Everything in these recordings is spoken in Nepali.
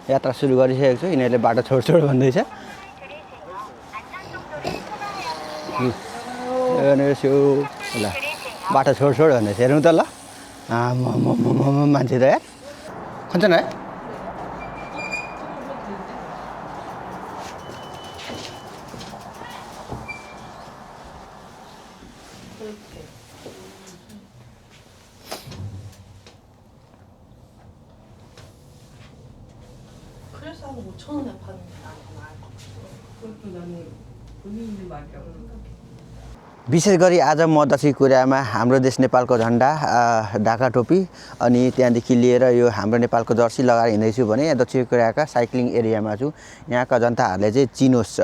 यात्रा सुरु गरिसकेको छु। यिनीहरूले बाटो छोड भन्दैछ। ल बाटो छोड भन्दैछ, हेर्नु त ल। मान्छे त यार खन्छन् है। 그래서 한 5,000원에 파는 게 나을 것 같아. 그것도 나는 의미 있는 말이라고 생각해. विशेष गरी आज म दसैँ कुरामा हाम्रो देश नेपालको झन्डा, ढाका टोपी अनि त्यहाँदेखि लिएर यो हाम्रो नेपालको जर्सी लगाएर हिँड्दैछु भने यहाँ दक्षिण कोरियाका साइक्लिङ एरियामा छु। यहाँका जनताहरूले चाहिँ चिनोस्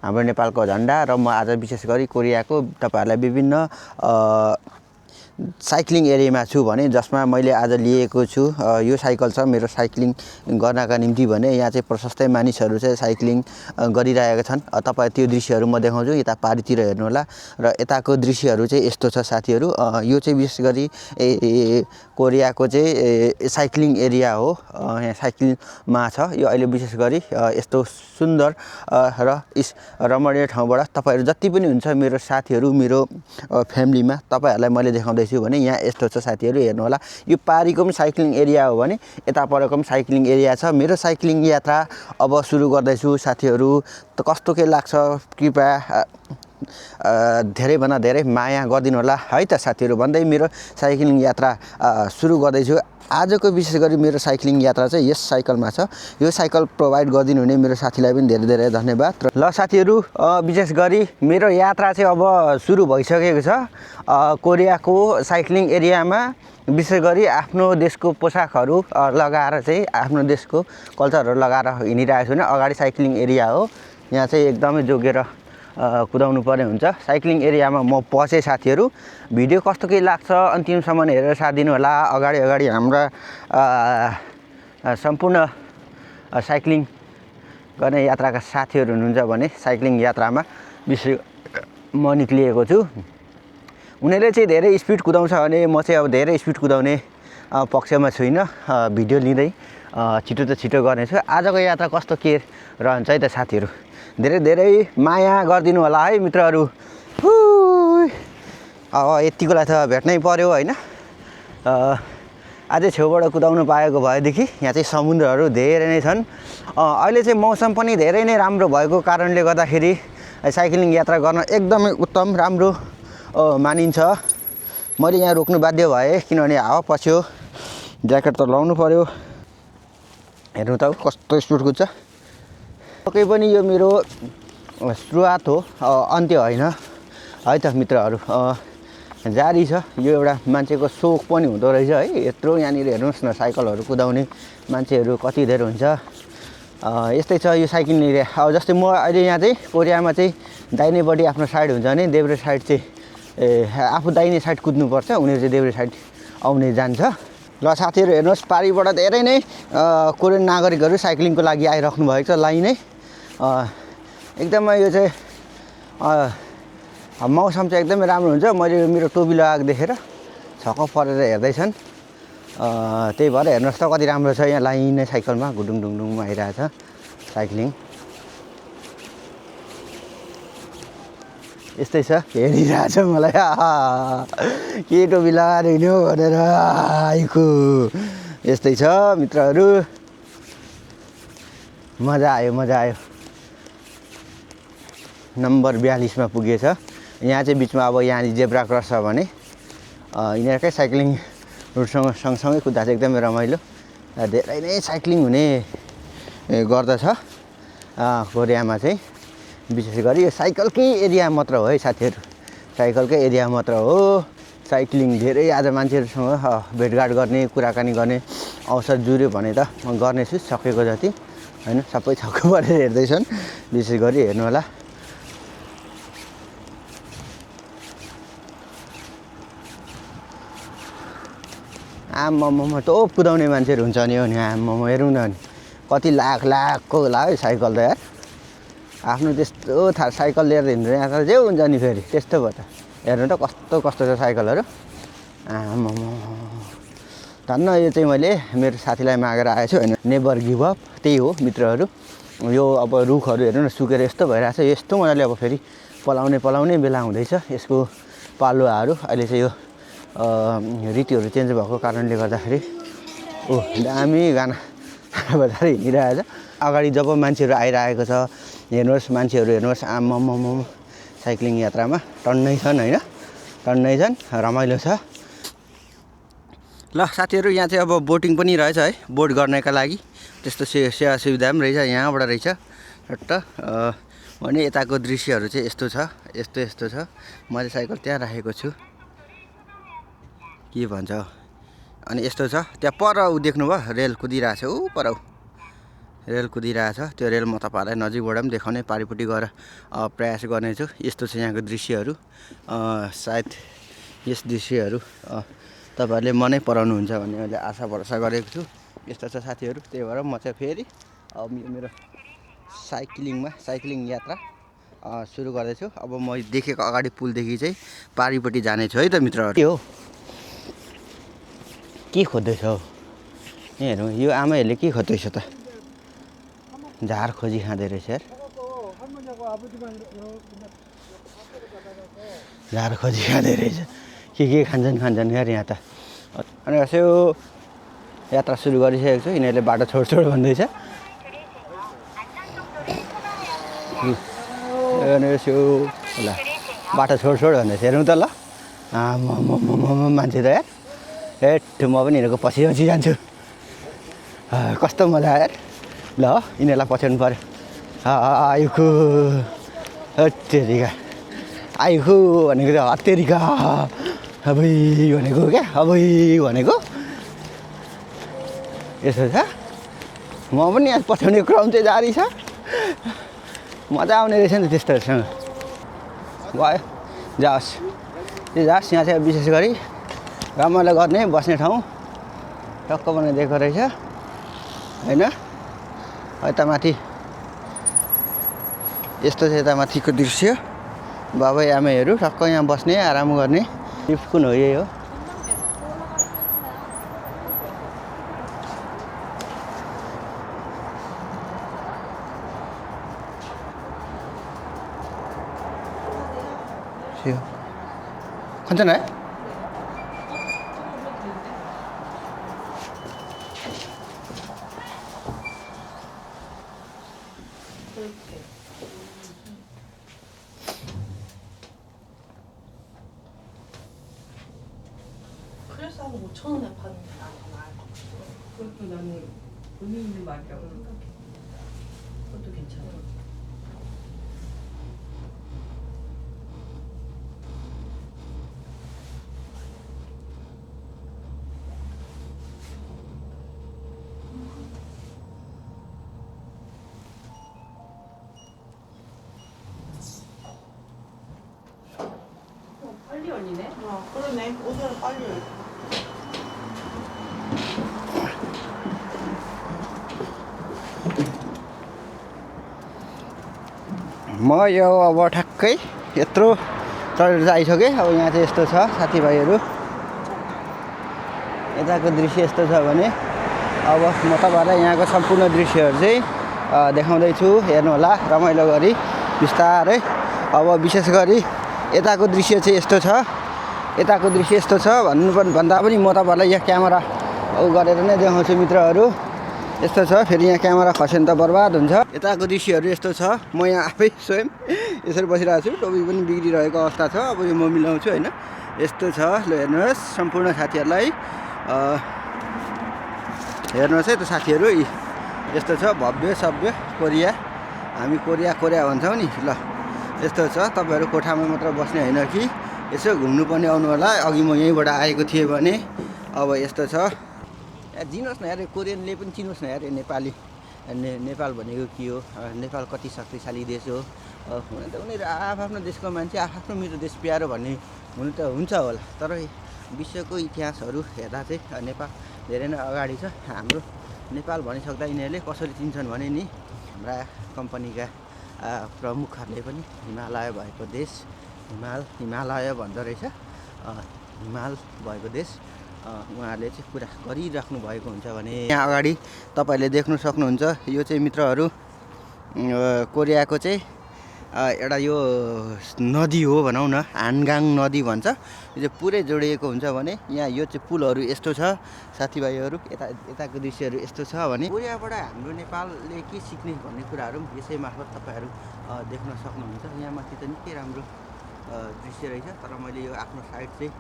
हाम्रो नेपालको झन्डा। र म आज विशेष गरी कोरियाको तपाईहरुलाई विभिन्न साइक्लिङ एरियामा छु भने जसमा मैले आज लिएको छु यो साइकल छ मेरो साइक्लिङ गर्नका निम्ति भने यहाँ चाहिँ प्रशस्तै मानिसहरू चाहिँ साइक्लिङ गरिरहेका छन्। तपाईहरु त्यो दृश्यहरू म देखाउँछु, यता पारितिर हेर्नु होला। र यताको दृश्यहरू चाहिँ यस्तो छ साथीहरू। यो चाहिँ विशेष गरी कोरियाको चाहिँ साइक्लिङ एरिया हो। यहाँ साइक्लिङमा छ यो अहिले विशेष गरी यस्तो सुन्दर र रमणीय ठाउँबाट तपाईहरु जति पनि हुन्छ मेरो साथीहरू मेरो फ्यामिलीमा तपाईहरुलाई मैले देखाउँदैछु भने यहाँ यस्तो छ साथीहरू, हेर्नु होला। यो पारीको पनि साइक्लिङ एरिया हो भने यता परको पनि साइक्लिङ एरिया छ। मेरो साइक्लिङ यात्रा अब सुरु गर्दैछु साथीहरू। त कस्तो के लाग्छ कृपया धेरै भन्दा धेरै माया गरिदिनु होला है त साथीहरू भन्दै मेरो साइक्लिङ यात्रा सुरु गर्दैछु। आजको विशेष गरी मेरो साइक्लिङ यात्रा चाहिँ यस साइकलमा छ। यो साइकल प्रोभाइड गरिदिनु हुने मेरो साथीलाई पनि धेरै धेरै धन्यवाद। ल साथीहरू विशेष गरी मेरो यात्रा चाहिँ अब सुरु भइसकेको छ। कोरियाको साइक्लिङ एरियामा विशेष गरी आफ्नो देशको पोसाकहरू लगाएर चाहिँ आफ्नो देशको कल्चरहरू लगाएर हिँडिरहेको छु भने अगाडि साइक्लिङ एरिया हो। यहाँ चाहिँ एकदमै जोगेर कुदाउनु पर्ने हुन्छ। साइक्लिङ एरियामा म पसेँ साथीहरू। भिडियो कस्तो के लाग्छ अन्तिमसम्म हेरेर साथ दिनु होला। अगाडि हाम्रा सम्पूर्ण साइक्लिङ गर्ने यात्राका साथीहरू हुनुहुन्छ भने साइक्लिङ यात्रामा विशेष म निक्लिएको छु। उनीहरूले चाहिँ धेरै स्पिड कुदाउँछ भने म चाहिँ अब धेरै स्पिड कुदाउने पक्षमा छुइनँ। भिडियो लिँदै छिटो त छिटो गर्नेछु। आजको यात्रा कस्तो के रहन्छ है त साथीहरू, धेरै धेरै माया गरिदिनु होला है मित्रहरू। अब यतिकोलाई त भेट्नै पर्यो होइन। अझै छेउबाट कुदाउनु पाएको भएदेखि यहाँ चाहिँ समुद्रहरू धेरै नै छन्। अहिले चाहिँ मौसम पनि धेरै नै राम्रो भएको कारणले गर्दाखेरि साइक्लिङ यात्रा गर्न एकदमै उत्तम राम्रो मानिन्छ। मैले यहाँ रोक्नु बाध्य भएँ किनभने हावा पस्यो, ज्याकेट त लाउनु पर्यो। हेर्नु त कस्तो स्पिड कुद्छ। पक्कै पनि यो मेरो सुरुवात हो, अन्त्य होइन है त मित्रहरू। जारी छ यो एउटा मान्छेको सोख पनि हुँदो रहेछ है। यत्रो यहाँनिर हेर्नुहोस् न साइकलहरू कुदाउने मान्छेहरू कति धेरै हुन्छ। यस्तै छ यो साइक्लिङ एरिया। अब जस्तै म अहिले यहाँ चाहिँ कोरियामा चाहिँ दाहिनेपट्टि आफ्नो साइड हुन्छ भने देब्रे साइड चाहिँ आफू दाहिने साइड कुद्नुपर्छ, उनीहरू चाहिँ देब्रे साइड आउने जान्छ। ल साथीहरू हेर्नुहोस् पारिबाट धेरै नै कोरियन नागरिकहरू साइक्लिङको लागि आइराख्नु भएको छ लाइनै। एकदमै यो चाहिँ मौसम चाहिँ एकदमै राम्रो हुन्छ। मैले मेरो टोपी लगाएको देखेर छक्क परेर हेर्दैछन्। त्यही भएर हेर्नुहोस् त कति राम्रो छ। यहाँ लाइनै साइकलमा गुडुङ डुङडुङमा आइरहेछ साइक्लिङ। यस्तै छ हेरिरहेछ मलाई के टोपी लगाएर हिँड्यो भनेर आइको। यस्तै छ मित्रहरू, मजा आयो। नम्बर 42 मा पुगेछ। यहाँ चाहिँ बिचमा अब यहाँ जेब्रा क्रस छ भने यिनीहरूकै साइक्लिङ रुटसँग सँगसँगै कुद्दा चाहिँ एकदमै रमाइलो। धेरै नै साइक्लिङ हुने गर्दछ कोरियामा चाहिँ। विशेष गरी यो साइकलकै एरिया मात्र हो है साथीहरू, साइकलकै एरिया मात्र हो। साइक्लिङ धेरै आज मान्छेहरूसँग भेटघाट गर्ने कुराकानी गर्ने अवसर जुर्यो भने त म गर्नेछु सकेको जति होइन। सबै छक्क परेर हेर्दैछन् विशेष गरी हेर्नु होला। आम्मामा टोप कुदाउने मान्छेहरू हुन्छ नि हो नि। आम्मामा हेरौँ न नि कति लाखको होला है साइकल त यार। आफ्नो त्यस्तो साइकल लिएर हिँड्नु यहाँ त जे हुन्छ नि फेरि त्यस्तो भयो त। हेर्नु त कस्तो छ साइकलहरू। आम्मामा धन्न यो चाहिँ मैले मेरो साथीलाई मागेर आएको छु होइन नेभर गिभ अप त्यही हो मित्रहरू यो अब रुखहरू हेर्नु न सुकेर यस्तो भइरहेछ यस्तो मजाले अब फेरि पलाउने बेला हुँदैछ यसको पालुवाहरू अहिले चाहिँ यो ऋतुहरू चेन्ज भएको कारणले गर्दाखेरि दामी गाना बजाएर हिँडिरहेछ अगाडि जब मान्छेहरू आइरहेको छ हेर्नुहोस् मान्छेहरू हेर्नुहोस् आम्माम साइक्लिङ यात्रामा टन्नै छन् होइन टन्नै छन् रमाइलो छ ल साथीहरू यहाँ चाहिँ अब बोटिङ पनि रहेछ है बोट गर्नका लागि त्यस्तो सेवा सुविधा पनि रहेछ यहाँबाट रहेछ हट्ट भने यताको दृश्यहरू चाहिँ यस्तो छ यस्तो छ म चाहिँ साइकल त्यहाँ राखेको छु के भन्छ अनि यस्तो छ त्यहाँ पर ऊ देख्नुभयो रेल कुदिरहेछ ऊ पर रेल कुदिरहेछ त्यो रेल म तपाईँहरूलाई नजिकबाट पनि देखाउने पारिपट्टि गएर प्रयास गर्नेछु यस्तो छ यहाँको दृश्यहरू सायद यस दृश्यहरू तपाईँहरूले मनै पराउनुहुन्छ भन्ने मैले आशा भरोसा गरेको छु यस्तो छ साथीहरू त्यही भएर म चाहिँ फेरि मेरो साइक्लिङ यात्रा सुरु गर्दैछु अब म देखेको अगाडि पुलदेखि चाहिँ पारिपट्टि जानेछु है त मित्रहरू के हो के खोज्दैछ हौ यहाँ हेरौँ यो आमाहरूले के खोज्दैछ त झार खोजी खाँदै रहेछ यार झार खोजी खाँदै रहेछ के खान्छन् यार यहाँ त अनि यसो यात्रा सुरु गरिसकेको छु यिनीहरूले बाटो छोड भन्दैछ अनि यसो ल बाटो छोड भन्दैछ हेरौँ त ल मान्छे त यार हेट म पनि यिनीहरूको पछि जान्छु कस्तो मजा यार ल यिनीहरूलाई पछ्याउनु पऱ्यो आयुखु हत्तेरिका आयुखु भनेको त हत्तेरिका अबै भनेको क्या अबै भनेको यसो छ म पनि यहाँ पछ्याउने क्रम चाहिँ जारी छ मजा आउने रहेछ नि त त्यस्तोहरूसँग गयो जाओस् यहाँ चाहिँ विशेष गरी रमाइलो गर्ने बस्ने ठाउँ टक्क बनाइदिएको रहेछ होइन यता माथि यस्तो छ यता माथिको दृश्य बाबै आमैहरू टक्क यहाँ बस्ने आराम गर्ने लिफ्ट कुन हो यही हो 괜찮아요? 그래서 한 5,000원에 파는 게 나을 것 같아. 그것도 나는 의미 있는 말이라고 생각해. 그것도 괜찮아. 빨리 열리네? 그러네. 오늘은 빨리 열려. म यो अब ठ्याक्कै यत्रो चढेर आइसकेँ अब यहाँ चाहिँ यस्तो छ साथीभाइहरू यताको दृश्य यस्तो छ भने अब म तपाईँहरूलाई यहाँको सम्पूर्ण दृश्यहरू चाहिँ देखाउँदैछु हेर्नुहोला रमाइलो गरी बिस्तारै अब विशेष गरी यताको दृश्य चाहिँ यस्तो छ भन्दा पनि म तपाईँहरूलाई यहाँ क्यामेरा गरेर नै देखाउँछु मित्रहरू यस्तो छ फेरि यहाँ क्यामेरा खस्यो भने त बर्बाद हुन्छ यताको दृश्यहरू यस्तो छ म यहाँ आफै स्वयं यसरी बसिरहेको छु टोपी पनि बिग्रिरहेको अवस्था छ अब यो म मिलाउँछु होइन यस्तो छ ल हेर्नुहोस् सम्पूर्ण साथीहरूलाई हेर्नुहोस् है त साथीहरू यस्तो छ भव्य सभ्य कोरिया हामी कोरिया भन्छौँ नि ल यस्तो छ तपाईँहरू कोठामा मात्र बस्ने होइन कि यसो घुम्नु पनि आउनु होला अघि म यहीँबाट आएको थिएँ भने अब यस्तो छ चिन्नुहोस् न यार कोरियनले पनि चिन्नुहोस् न यार नेपाली नेपाल भनेको के हो नेपाल कति शक्तिशाली देश हो हुन त उनीहरू आफ्नो देशको मान्छे आफ्नो मेरो देश प्यारो भन्ने हुनु त हुन्छ होला तर विश्वको इतिहासहरू हेर्दा चाहिँ नेपाल धेरै नै अगाडि छ हाम्रो नेपाल भनिसक्दा यिनीहरूले कसरी चिन्छन् भने नि हाम्रा कम्पनीका प्रमुखहरूले पनि हिमालय भएको देश हिमालय भन्दो रहेछ हिमाल भएको देश उहाँहरूले चाहिँ कुरा गरिराख्नु भएको हुन्छ भने यहाँ अगाडि तपाईँहरूले देख्नु सक्नुहुन्छ यो चाहिँ मित्रहरू कोरियाको चाहिँ एउटा यो नदी हो भनौँ न, हानगाङ नदी भन्छ। यो चाहिँ पुरै जोडिएको हुन्छ भने यहाँ यो चाहिँ पुलहरू यस्तो छ साथीभाइहरू, यताको दृश्यहरू यस्तो छ भने कोरियाबाट हाम्रो नेपालले के सिक्ने भन्ने कुराहरू यसै मार्फत तपाईँहरू देख्न सक्नुहुन्छ। यहाँ माथि त निकै राम्रो दृश्य रहेछ, तर मैले यो आफ्नो साइड चाहिँ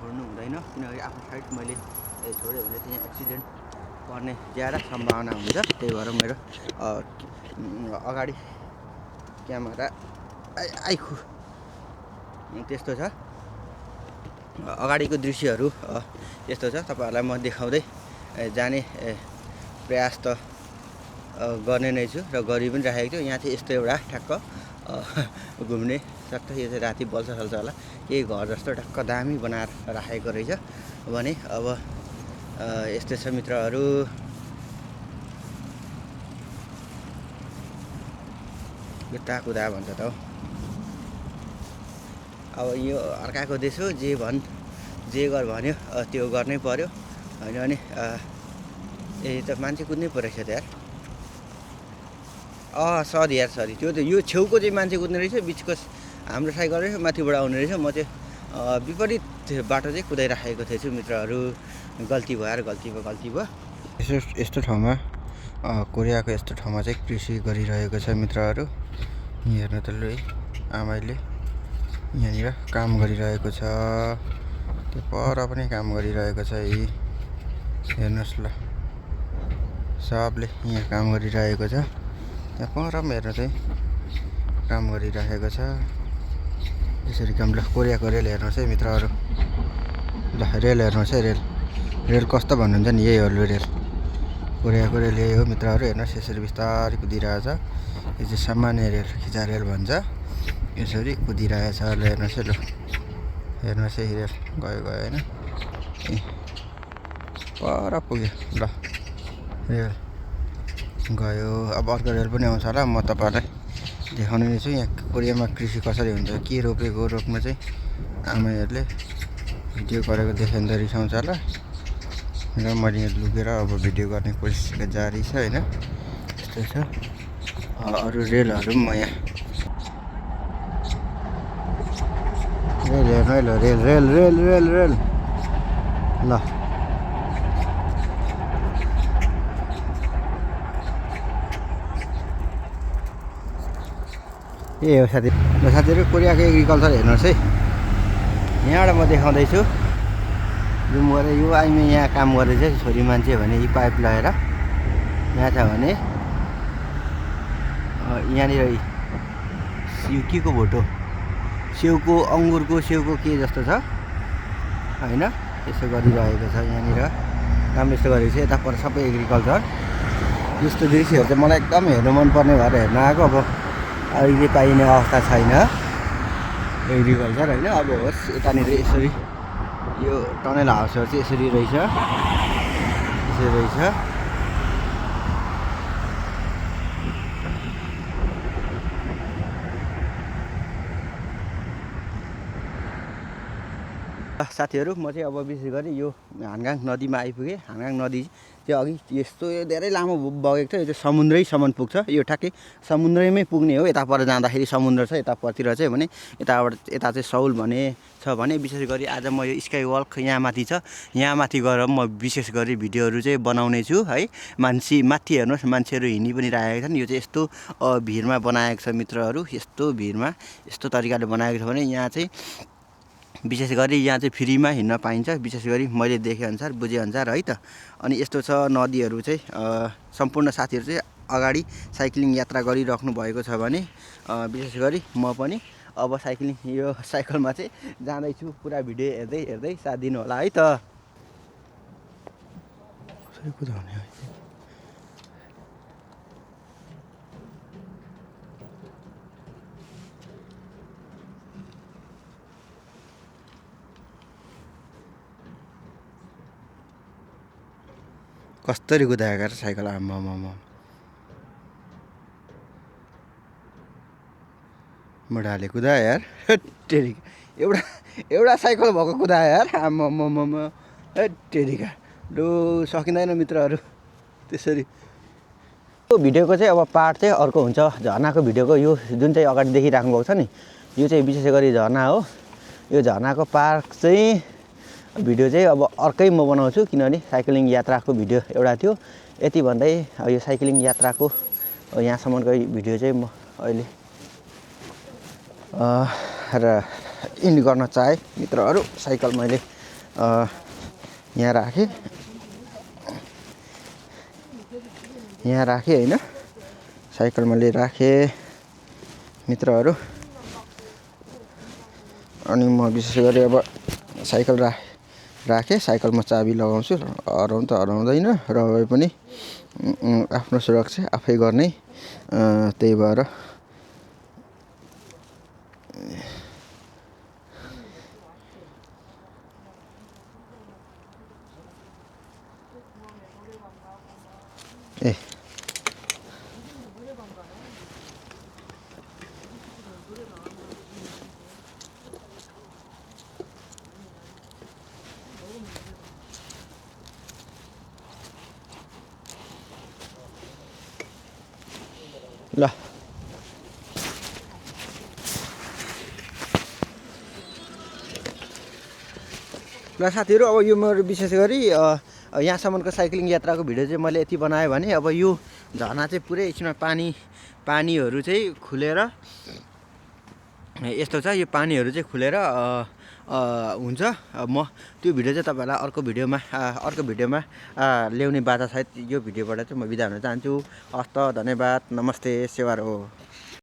छोड्नु हुँदैन, किनकि आफ्नो साइड मैले छोड्यो भने चाहिँ यहाँ एक्सिडेन्ट पर्ने ज्यादा सम्भावना हुन्छ। त्यही भएर मेरो अगाडि क्यामेरा आइखु त्यस्तो छ। अगाडिको दृश्यहरू यस्तो छ, तपाईँहरूलाई म देखाउँदै जाने प्रयास त गर्ने नै छु र गरि पनि राखेको छु। यहाँ चाहिँ यस्तो एउटा ठ्याक्क घुम्ने सक्छ, यो चाहिँ राति बल्छ होला, केही घर जस्तो ठ्याक्क दामी बनाएर राखेको रहेछ भने। अब यस्तो छ मित्रहरू, कुदा भन्छ त हो। अब यो अर्काको देश हो, जे गर भन्यो त्यो गर्नै पर्यो होइन भने त मान्छे कुद्नै परेछ त यार। सरी यार सरी, त्यो त यो छेउको चाहिँ मान्छे कुद्ने रहेछ, बिचको हाम्रो साइकल रहेछ, माथिबाट आउने रहेछ। म चाहिँ विपरीत बाटो चाहिँ कुदाइराखेको थिएछु मित्रहरू, गल्ती भयो। यस्तो ठाउँमा कोरियाको यस्तो ठाउँमा चाहिँ कृषि गरिरहेको छ मित्रहरू। हेर्नु त लु है, आमाले यहाँनिर काम गरिरहेको छ, त्यो पर पनि काम गरिरहेको छ है। हेर्नुहोस् ल, सबले यहाँ काम गरिरहेको छ, त्यहाँ पर पनि हेर्नु चाहिँ काम गरिरहेको छ। यसरी काम। ल कोरियाको रेल हेर्नुहोस् है मित्रहरू, ल रेल हेर्नुहोस् है, रेल कस्तो भन्नुहुन्छ नि, यही हो रेल, कोरियाको रेल यही हो मित्रहरू। हेर्नुहोस् यसरी बिस्तारै कुदिरहेछ, यो चाहिँ सामान्य रेल, खिचा रेल भन्छ, यसरी कुदिरहेछ। ल हेर्नुहोस् है, ल हेर्नुहोस् है, रेल गयो होइन, पर पुग्यो। ल रेल गयो, अब अर्को रेल पनि आउँछ होला। म तपाईँहरूलाई देखाउने नै छु यहाँ कोरियामा कृषि कसरी हुन्छ, के रोपेको रोप्न चाहिँ आमाहरूले भिडियो गरेको देख्यो भने त रिसाउँछ होला। र मैले यहाँ लुकेर अब भिडियो गर्ने कोसिस जारी छ होइन, यस्तो छ। अरू रेलहरू पनि म यहाँ रेल हेर्नु है, ल रेल ल ए हो साथीहरू, कोरियाको एग्रिकल्चर हेर्नुहोस् है। यहाँबाट म देखाउँदैछु, जुम गरेर। यो आइमे यहाँ काम गर्दैछ छोरी मान्छे भने, यी पाइप लगाएर यहाँ छ भने यहाँनिर के को भोटो, स्याउको अङ्गुरको स्याउको के जस्तो छ होइन, यसो गरिरहेको छ यहाँनिर काम। यस्तो गरेको छ यता पर सबै एग्रिकल्चर। यस्तो दृश्यहरू चाहिँ मलाई एकदम हेर्नु मनपर्ने भएर हेर्न आएको। अब अहिले पाइने अवस्था छैन एग्रिकल्चर होइन। अब होस्, यतानिर यसरी यो टनेल हाउसहरू चाहिँ यसरी रहेछ। साथीहरू, म चाहिँ अब विशेष गरी यो हानगाङ नदीमा आइपुगेँ। हानगाङ नदी चाहिँ अघि यस्तो धेरै लामो बगेको छ, यो चाहिँ समुद्रैसम्म पुग्छ। यो ठ्याक्कै समुद्रमै पुग्ने हो। यता पर जाँदाखेरि समुद्र छ, यतापट्टितिर चाहिँ भने यता चाहिँ सौल भने छ भने। विशेष गरी आज म यो स्काई वल्क यहाँ माथि छ, यहाँ माथि गएर म विशेष गरी भिडियोहरू चाहिँ बनाउने छु है। माथि हेर्नुहोस्, मान्छेहरू हिँडी पनि राखेका छन्। यो चाहिँ यस्तो भिरमा बनाएको छ मित्रहरू, यस्तो भिरमा यस्तो तरिकाले बनाएको छ भने यहाँ चाहिँ विशेष गरी यहाँ चाहिँ फ्रीमा हिँड्न पाइन्छ, विशेष गरी मैले देखेअनुसार बुझेअनुसार है त। अनि यस्तो छ नदीहरू चाहिँ सम्पूर्ण साथीहरू चाहिँ अगाडि साइक्लिङ यात्रा गरिराख्नु भएको छ भने विशेष गरी म पनि अब साइक्लिङ यो साइकलमा चाहिँ जाँदैछु। पुरा भिडियो हेर्दै साथ दिनु होला है त। कसरी कुदाएको साइकल, आम्मा। बुढाले कुदायो यार टेरिका एउटा एउटा साइकल भएको कुदायो यार आम्मामामा टेरिका लु सकिँदैन मित्रहरू त्यसरी। यो भिडियोको चाहिँ अब पार्ट चाहिँ अर्को हुन्छ झरनाको भिडियोको। यो जुन चाहिँ अगाडि देखिराख्नु भएको छ नि यो चाहिँ विशेष गरी झरना हो। यो झरनाको पार्क चाहिँ भिडियो चाहिँ अब अर्कै म बनाउँछु किनभने साइक्लिङ यात्राको भिडियो एउटा थियो। यति भन्दै यो साइक्लिङ यात्राको यहाँसम्मको भिडियो चाहिँ म अहिले र इन्ड गर्न चाहेँ मित्रहरू। साइकल मैले यहाँ राखेँ होइन, साइकल मैले राखेँ मित्रहरू। अनि म विशेष गरी अब साइकल राखेँ, साइकलमा चाबी लगाउँछु। हराउनु त हराउँदैन र भए पनि आफ्नो सुरक्षा आफै गर्ने, त्यही भएर ल साथीहरू, अब यो मेरो विशेष गरी यहाँसम्मको साइक्लिङ यात्राको भिडियो चाहिँ मैले यति बनाएँ भने अब यो झरना चाहिँ पुरै एकछिनमा पानीहरू चाहिँ खुलेर यस्तो छ। यो पानीहरू चाहिँ खुलेर हुन्छ। म त्यो भिडियो चाहिँ तपाईँहरूलाई अर्को भिडियोमा ल्याउने बाचा सायद। यो भिडियोबाट चाहिँ म बिदा हुन चाहन्छु। हस्त, धन्यवाद, नमस्ते, सेवारो।